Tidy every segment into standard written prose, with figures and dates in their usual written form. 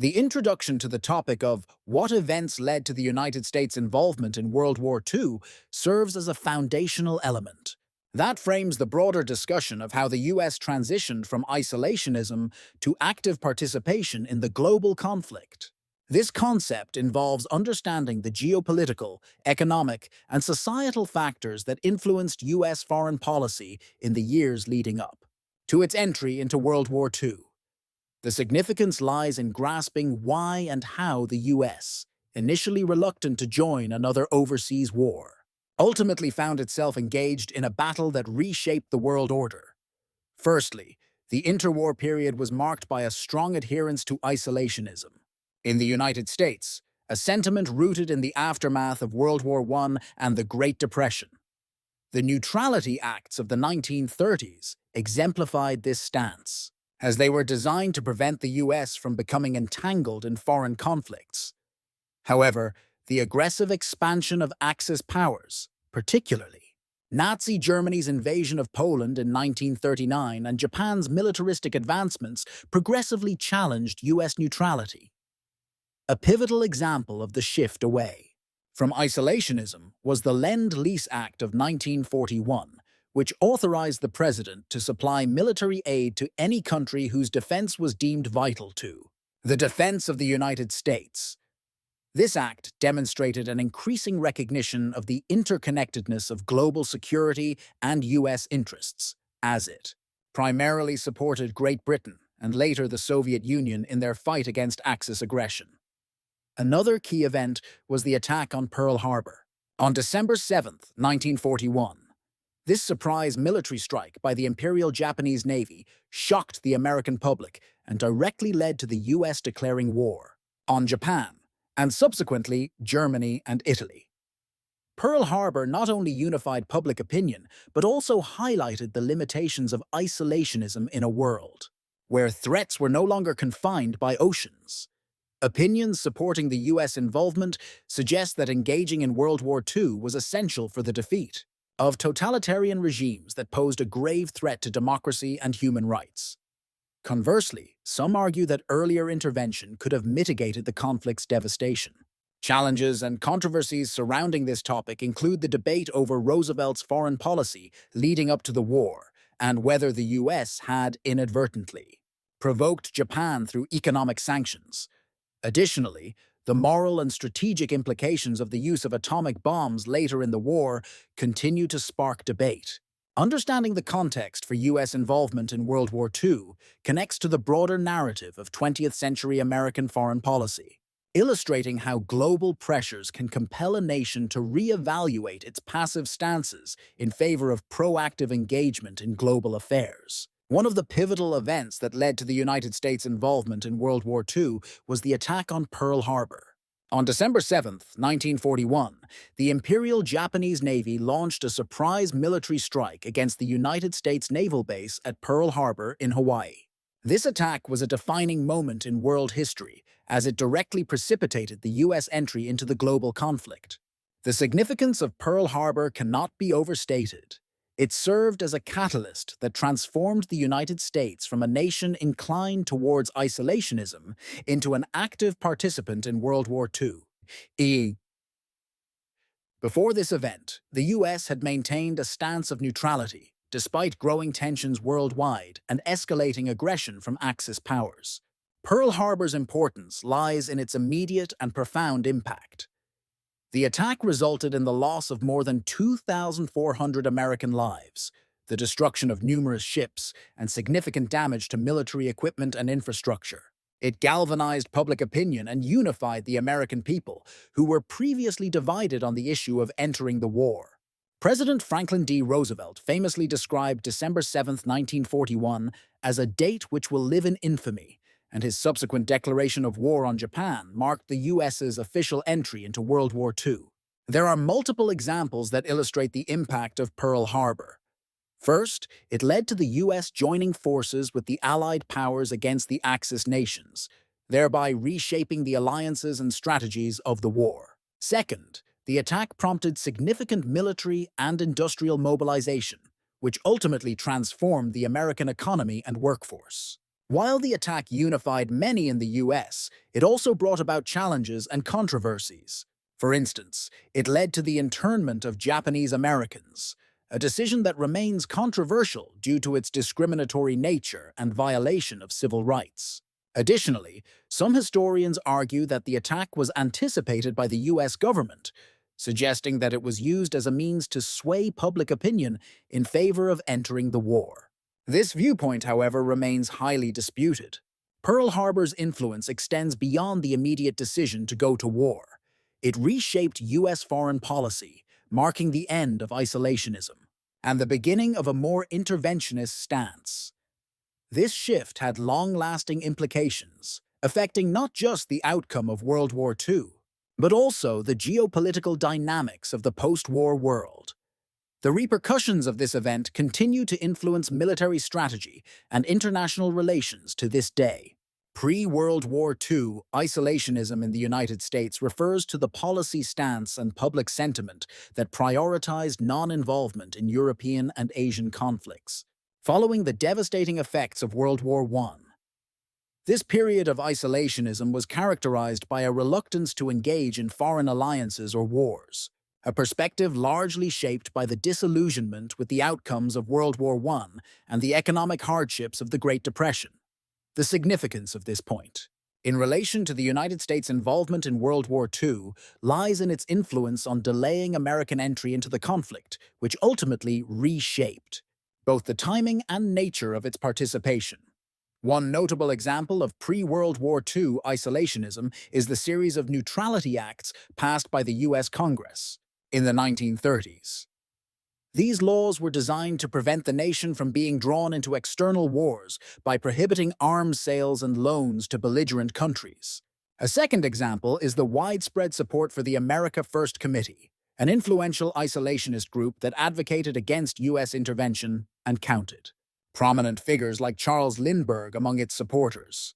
The introduction to the topic of what events led to the United States' involvement in World War II serves as a foundational element. That frames the broader discussion of how the US transitioned from isolationism to active participation in the global conflict. This concept involves understanding the geopolitical, economic, and societal factors that influenced US foreign policy in the years leading up to its entry into World War II. The significance lies in grasping why and how the US, initially reluctant to join another overseas war, ultimately found itself engaged in a battle that reshaped the world order. Firstly, the interwar period was marked by a strong adherence to isolationism. In the United States, a sentiment rooted in the aftermath of World War I and the Great Depression. The Neutrality Acts of the 1930s exemplified this stance, as they were designed to prevent the US from becoming entangled in foreign conflicts. However, the aggressive expansion of Axis powers, particularly Nazi Germany's invasion of Poland in 1939 and Japan's militaristic advancements, progressively challenged US neutrality. A pivotal example of the shift away from isolationism was the Lend-Lease Act of 1941, which authorized the president to supply military aid to any country whose defense was deemed vital to the defense of the United States. This act demonstrated an increasing recognition of the interconnectedness of global security and U.S. interests, as it primarily supported Great Britain and later the Soviet Union in their fight against Axis aggression. Another key event was the attack on Pearl Harbor. On December 7, 1941, this surprise military strike by the Imperial Japanese Navy shocked the American public and directly led to the U.S. declaring war on Japan, and subsequently Germany and Italy. Pearl Harbor not only unified public opinion, but also highlighted the limitations of isolationism in a world where threats were no longer confined by oceans. Opinions supporting the U.S. involvement suggest that engaging in World War II was essential for the defeat of totalitarian regimes that posed a grave threat to democracy and human rights. Conversely, some argue that earlier intervention could have mitigated the conflict's devastation. Challenges and controversies surrounding this topic include the debate over Roosevelt's foreign policy leading up to the war and whether the U.S. had inadvertently provoked Japan through economic sanctions. Additionally, the moral and strategic implications of the use of atomic bombs later in the war continue to spark debate. Understanding the context for U.S. involvement in World War II connects to the broader narrative of 20th-century American foreign policy, illustrating how global pressures can compel a nation to reevaluate its passive stances in favor of proactive engagement in global affairs. One of the pivotal events that led to the United States' involvement in World War II was the attack on Pearl Harbor. On December 7, 1941, the Imperial Japanese Navy launched a surprise military strike against the United States naval base at Pearl Harbor in Hawaii. This attack was a defining moment in world history, as it directly precipitated the U.S. entry into the global conflict. The significance of Pearl Harbor cannot be overstated. It served as a catalyst that transformed the United States from a nation inclined towards isolationism into an active participant in World War II. Before this event, the U.S. had maintained a stance of neutrality, despite growing tensions worldwide and escalating aggression from Axis powers. Pearl Harbor's importance lies in its immediate and profound impact. The attack resulted in the loss of more than 2,400 American lives, the destruction of numerous ships, and significant damage to military equipment and infrastructure. It galvanized public opinion and unified the American people, who were previously divided on the issue of entering the war. President Franklin D. Roosevelt famously described December 7, 1941, as a date which will live in infamy, and his subsequent declaration of war on Japan marked the U.S.'s official entry into World War II. There are multiple examples that illustrate the impact of Pearl Harbor. First, it led to the U.S. joining forces with the Allied powers against the Axis nations, thereby reshaping the alliances and strategies of the war. Second, the attack prompted significant military and industrial mobilization, which ultimately transformed the American economy and workforce. While the attack unified many in the US, it also brought about challenges and controversies. For instance, it led to the internment of Japanese Americans, a decision that remains controversial due to its discriminatory nature and violation of civil rights. Additionally, some historians argue that the attack was anticipated by the US government, suggesting that it was used as a means to sway public opinion in favor of entering the war. This viewpoint, however, remains highly disputed. Pearl Harbor's influence extends beyond the immediate decision to go to war. It reshaped US foreign policy, marking the end of isolationism and the beginning of a more interventionist stance. This shift had long-lasting implications, affecting not just the outcome of World War II, but also the geopolitical dynamics of the post-war world. The repercussions of this event continue to influence military strategy and international relations to this day. Pre-World War II, isolationism in the United States refers to the policy stance and public sentiment that prioritized non-involvement in European and Asian conflicts, following the devastating effects of World War I. This period of isolationism was characterized by a reluctance to engage in foreign alliances or wars, a perspective largely shaped by the disillusionment with the outcomes of World War I and the economic hardships of the Great Depression. The significance of this point, in relation to the United States' involvement in World War II, lies in its influence on delaying American entry into the conflict, which ultimately reshaped both the timing and nature of its participation. One notable example of pre-World War II isolationism is the series of neutrality acts passed by the U.S. Congress in the 1930s. These laws were designed to prevent the nation from being drawn into external wars by prohibiting arms sales and loans to belligerent countries. A second example is the widespread support for the America First Committee, an influential isolationist group that advocated against U.S. intervention and counted prominent figures like Charles Lindbergh among its supporters.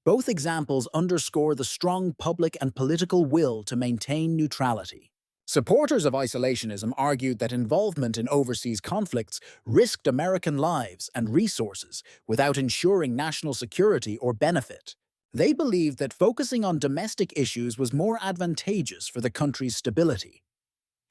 Both examples underscore the strong public and political will to maintain neutrality. Supporters of isolationism argued that involvement in overseas conflicts risked American lives and resources without ensuring national security or benefit. They believed that focusing on domestic issues was more advantageous for the country's stability.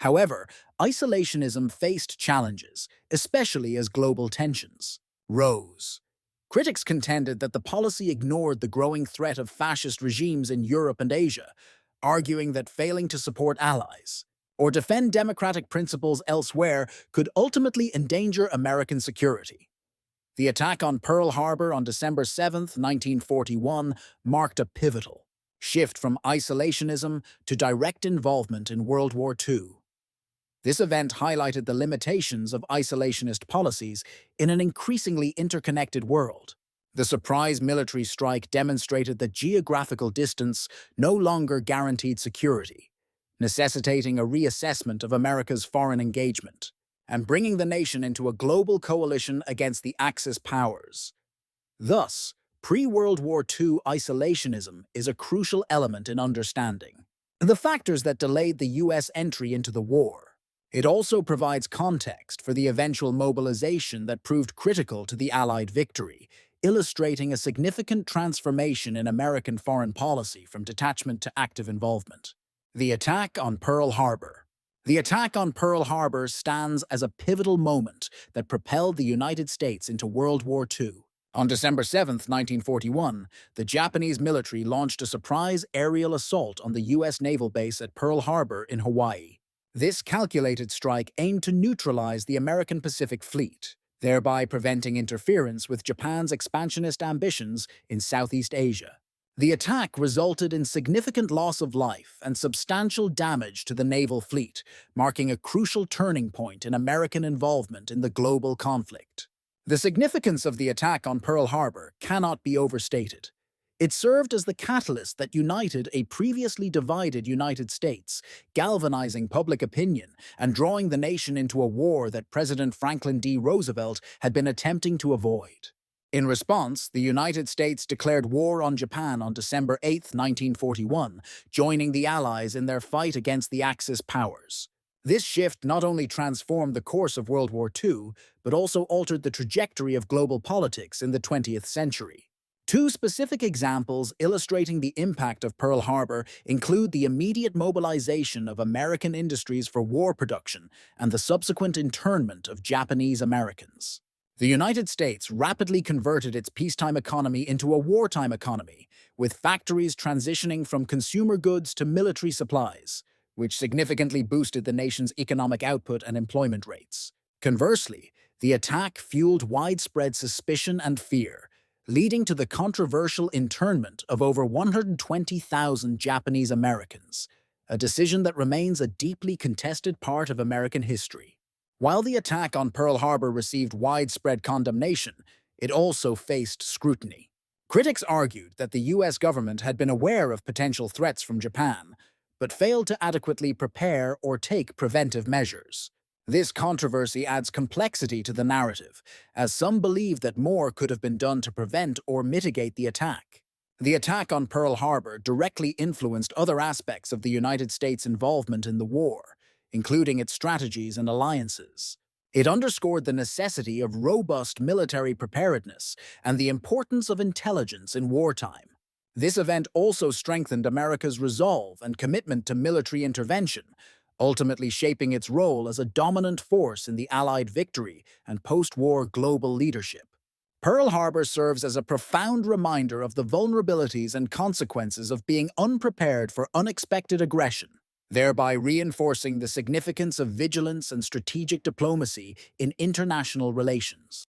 However, isolationism faced challenges, especially as global tensions rose. Critics contended that the policy ignored the growing threat of fascist regimes in Europe and Asia, arguing that failing to support allies or defend democratic principles elsewhere could ultimately endanger American security. The attack on Pearl Harbor on December 7, 1941, marked a pivotal shift from isolationism to direct involvement in World War II. This event highlighted the limitations of isolationist policies in an increasingly interconnected world. The surprise military strike demonstrated that geographical distance no longer guaranteed security, necessitating a reassessment of America's foreign engagement and bringing the nation into a global coalition against the Axis powers. Thus, pre-World War II isolationism is a crucial element in understanding the factors that delayed the U.S. entry into the war. It also provides context for the eventual mobilization that proved critical to the Allied victory, illustrating a significant transformation in American foreign policy from detachment to active involvement. The attack on Pearl Harbor. The attack on Pearl Harbor stands as a pivotal moment that propelled the United States into World War II. On December 7, 1941, the Japanese military launched a surprise aerial assault on the U.S. naval base at Pearl Harbor in Hawaii. This calculated strike aimed to neutralize the American Pacific Fleet, thereby preventing interference with Japan's expansionist ambitions in Southeast Asia. The attack resulted in significant loss of life and substantial damage to the naval fleet, marking a crucial turning point in American involvement in the global conflict. The significance of the attack on Pearl Harbor cannot be overstated. It served as the catalyst that united a previously divided United States, galvanizing public opinion and drawing the nation into a war that President Franklin D. Roosevelt had been attempting to avoid. In response, the United States declared war on Japan on December 8, 1941, joining the Allies in their fight against the Axis powers. This shift not only transformed the course of World War II, but also altered the trajectory of global politics in the 20th century. Two specific examples illustrating the impact of Pearl Harbor include the immediate mobilization of American industries for war production and the subsequent internment of Japanese Americans. The United States rapidly converted its peacetime economy into a wartime economy, with factories transitioning from consumer goods to military supplies, which significantly boosted the nation's economic output and employment rates. Conversely, the attack fueled widespread suspicion and fear, leading to the controversial internment of over 120,000 Japanese Americans, a decision that remains a deeply contested part of American history. While the attack on Pearl Harbor received widespread condemnation, it also faced scrutiny. Critics argued that the U.S. government had been aware of potential threats from Japan, but failed to adequately prepare or take preventive measures. This controversy adds complexity to the narrative, as some believe that more could have been done to prevent or mitigate the attack. The attack on Pearl Harbor directly influenced other aspects of the United States' involvement in the war, including its strategies and alliances. It underscored the necessity of robust military preparedness and the importance of intelligence in wartime. This event also strengthened America's resolve and commitment to military intervention, ultimately shaping its role as a dominant force in the Allied victory and post-war global leadership. Pearl Harbor serves as a profound reminder of the vulnerabilities and consequences of being unprepared for unexpected aggression, thereby reinforcing the significance of vigilance and strategic diplomacy in international relations.